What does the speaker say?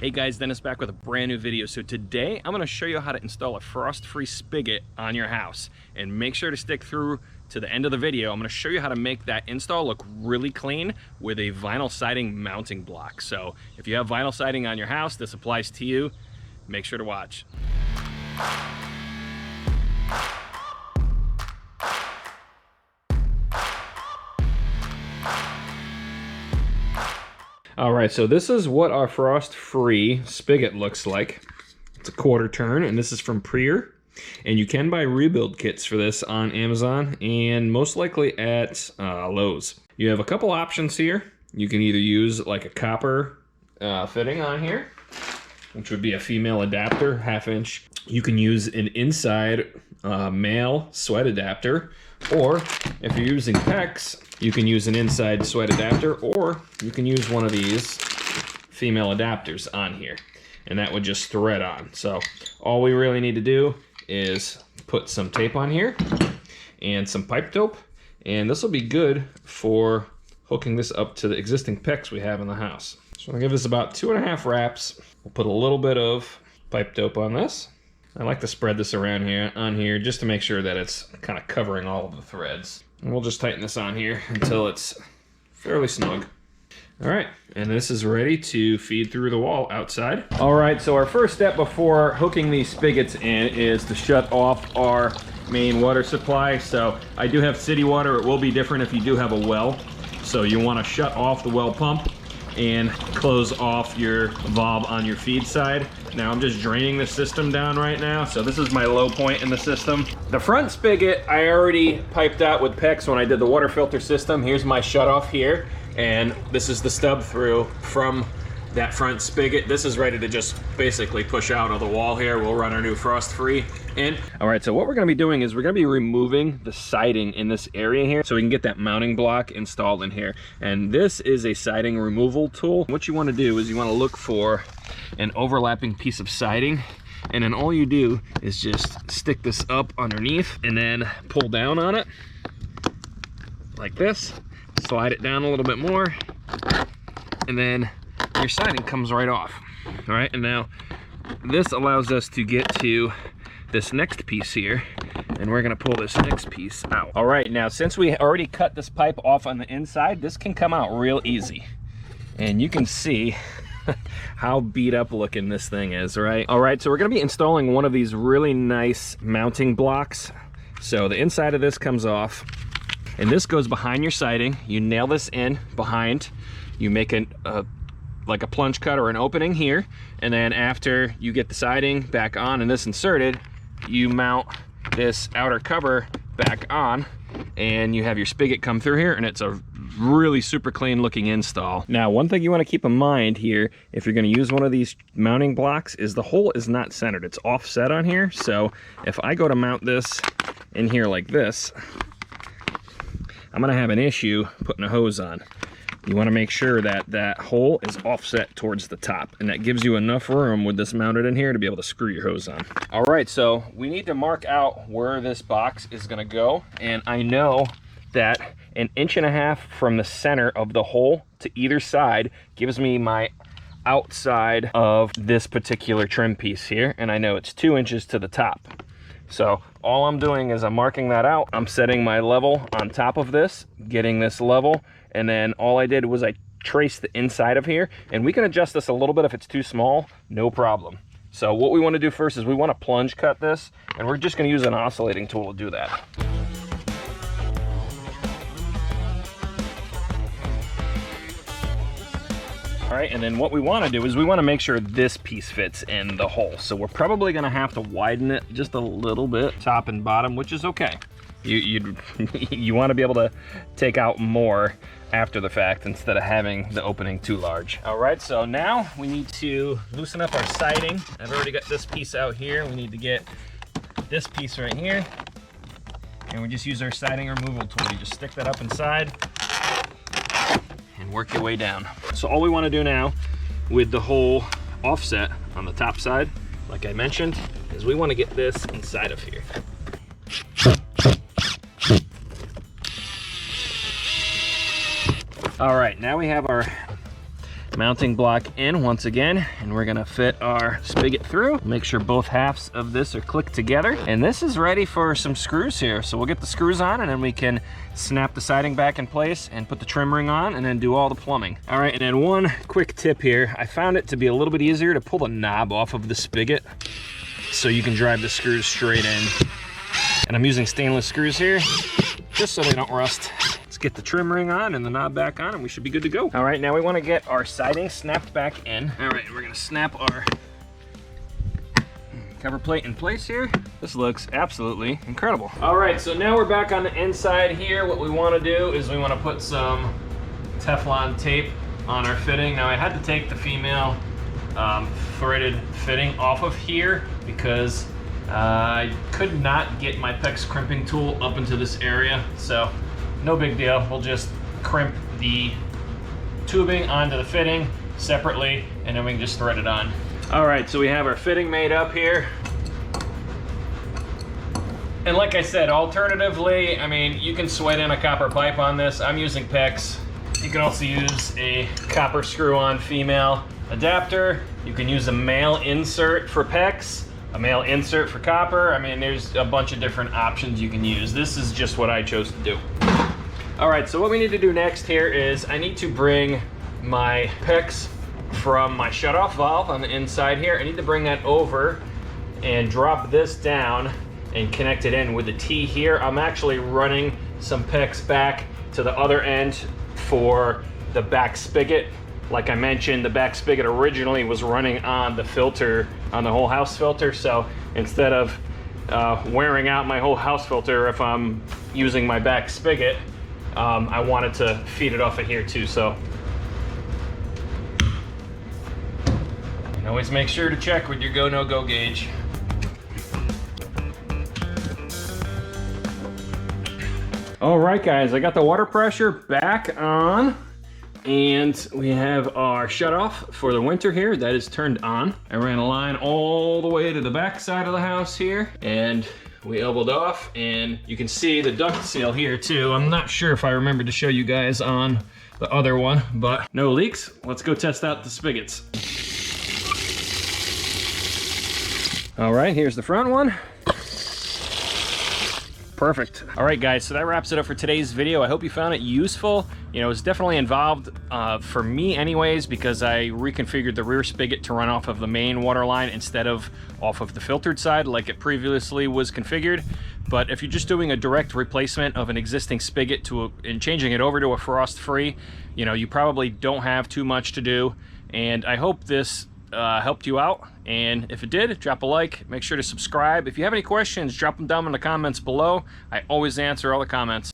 Hey guys, Dennis back with a brand new video. So today I'm going to show you how to install a frost-free spigot on your house. And make sure to stick through to the end of the video. I'm going to show you how to make that install look really clean with a vinyl siding mounting block. So if you have vinyl siding on your house, this applies to you. Make sure to watch. All right, so this is what our frost-free spigot looks like. It's a quarter turn, and this is from Prier. And you can buy rebuild kits for this on Amazon and most likely at Lowe's. You have a couple options here. You can either use like a copper fitting on here, which would be a female adapter, 1/2 inch. You can use an inside male sweat adapter, or if you're using PEX, you can use an inside sweat adapter, or you can use one of these female adapters on here, and that would just thread on. So all we really need to do is put some tape on here and some pipe dope, and this will be good for hooking this up to the existing PEX we have in the house. So I'm gonna give this about 2.5 wraps. We'll put a little bit of pipe dope on this. I like to spread this around here on here just to make sure that it's kind of covering all of the threads. And we'll just tighten this on here until it's fairly snug. All right, and this is ready to feed through the wall outside. All right, so our first step before hooking these spigots in is to shut off our main water supply. So I do have city water. It will be different if you do have a well. So you want to shut off the well pump and close off your valve on your feed side. Now I'm just draining the system down right now. So this is my low point in the system. The front spigot I already piped out with PEX when I did the water filter system. Here's my shut off here. And this is the stub through from that front spigot. This is ready to just basically push out of the wall here. We'll run our new frost-free in. All right, so what we're gonna be doing is we're gonna be removing the siding in this area here so we can get that mounting block installed in here. And this is a siding removal tool. What you wanna do is you wanna look for an overlapping piece of siding, and then all you do is just stick this up underneath and then pull down on it like this. Slide it down a little bit more, and then your siding comes right off. All right, and now this allows us to get to this next piece here, and we're gonna pull this next piece out. All right, now since we already cut this pipe off on the inside, this can come out real easy. And you can see how beat up looking this thing is, right? All right, so we're gonna be installing one of these really nice mounting blocks. So the inside of this comes off, and this goes behind your siding. You nail this in behind. You make like a plunge cut or an opening here, and then after you get the siding back on and this inserted, you mount this outer cover back on, and you have your spigot come through here, and it's a really super clean looking install. Now, one thing you want to keep in mind here, if you're going to use one of these mounting blocks, is the hole is not centered. It's offset on here. So if I go to mount this in here like this, I'm gonna have an issue putting a hose on. You wanna make sure that that hole is offset towards the top, and that gives you enough room with this mounted in here to be able to screw your hose on. All right, so we need to mark out where this box is gonna go, and I know that 1.5 inches from the center of the hole to either side gives me my outside of this particular trim piece here, and I know it's 2 inches to the top. So all I'm doing is I'm marking that out. I'm setting my level on top of this, getting this level, and then all I did was I traced the inside of here, and we can adjust this a little bit if it's too small, no problem. So what we want to do first is we want to plunge cut this, and we're just going to use an oscillating tool to do that. All right, and then what we want to do is we want to make sure this piece fits in the hole. So we're probably going to have to widen it just a little bit, top and bottom, which is okay. You want to be able to take out more after the fact instead of having the opening too large. All right, so now we need to loosen up our siding. I've already got this piece out here. We need to get this piece right here, and we just use our siding removal tool. You just stick that up inside and work your way down. So all we want to do now with the hole offset on the top side, like I mentioned, is we want to get this inside of here. All right, now we have our mounting block in once again, and we're gonna fit our spigot through. Make sure both halves of this are clicked together. And this is ready for some screws here. So we'll get the screws on, and then we can snap the siding back in place and put the trim ring on, and then do all the plumbing. All right, and then one quick tip here. I found it to be a little bit easier to pull the knob off of the spigot so you can drive the screws straight in. And I'm using stainless screws here just so they don't rust. Let's get the trim ring on and the knob back on, and we should be good to go. All right, now we want to get our siding snapped back in. All right, we're gonna snap our cover plate in place here. This looks absolutely incredible. All right, so now we're back on the inside here. What we want to do is we want to put some Teflon tape on our fitting. Now I had to take the female threaded fitting off of here because I could not get my PEX crimping tool up into this area, so no big deal. We'll just crimp the tubing onto the fitting separately, and then we can just thread it on. All right, so we have our fitting made up here. And like I said, alternatively, I mean, you can sweat in a copper pipe on this. I'm using PEX. You can also use a copper screw-on female adapter. You can use a male insert for PEX, a male insert for copper. I mean, there's a bunch of different options you can use. This is just what I chose to do. All right, so what we need to do next here is I need to bring my PEX from my shutoff valve on the inside here. I need to bring that over and drop this down and connect it in with the T here. I'm actually running some PEX back to the other end for the back spigot. Like I mentioned, the back spigot originally was running on the filter, on the whole house filter. So instead of wearing out my whole house filter if I'm using my back spigot, I wanted to feed it off of here too. So and always make sure to check with your go, no go gauge. All right, guys, I got the water pressure back on. And we have our shutoff for the winter here. That is turned on. I ran a line all the way to the back side of the house here, and we elbowed off, and you can see the duct seal here too. I'm not sure if I remember to show you guys on the other one, but no leaks. Let's go test out the spigots. All right, here's the front one. Perfect. All right, guys, so that wraps it up for today's video. I hope you found it useful. You know, it's definitely involved for me anyways, because I reconfigured the rear spigot to run off of the main water line instead of off of the filtered side like it previously was configured. But if you're just doing a direct replacement of an existing spigot and changing it over to a frost-free, you know, you probably don't have too much to do. And I hope this helped you out, and if it did, drop a like. Make sure to subscribe. If you have any questions, drop them down in the comments below. I always answer all the comments.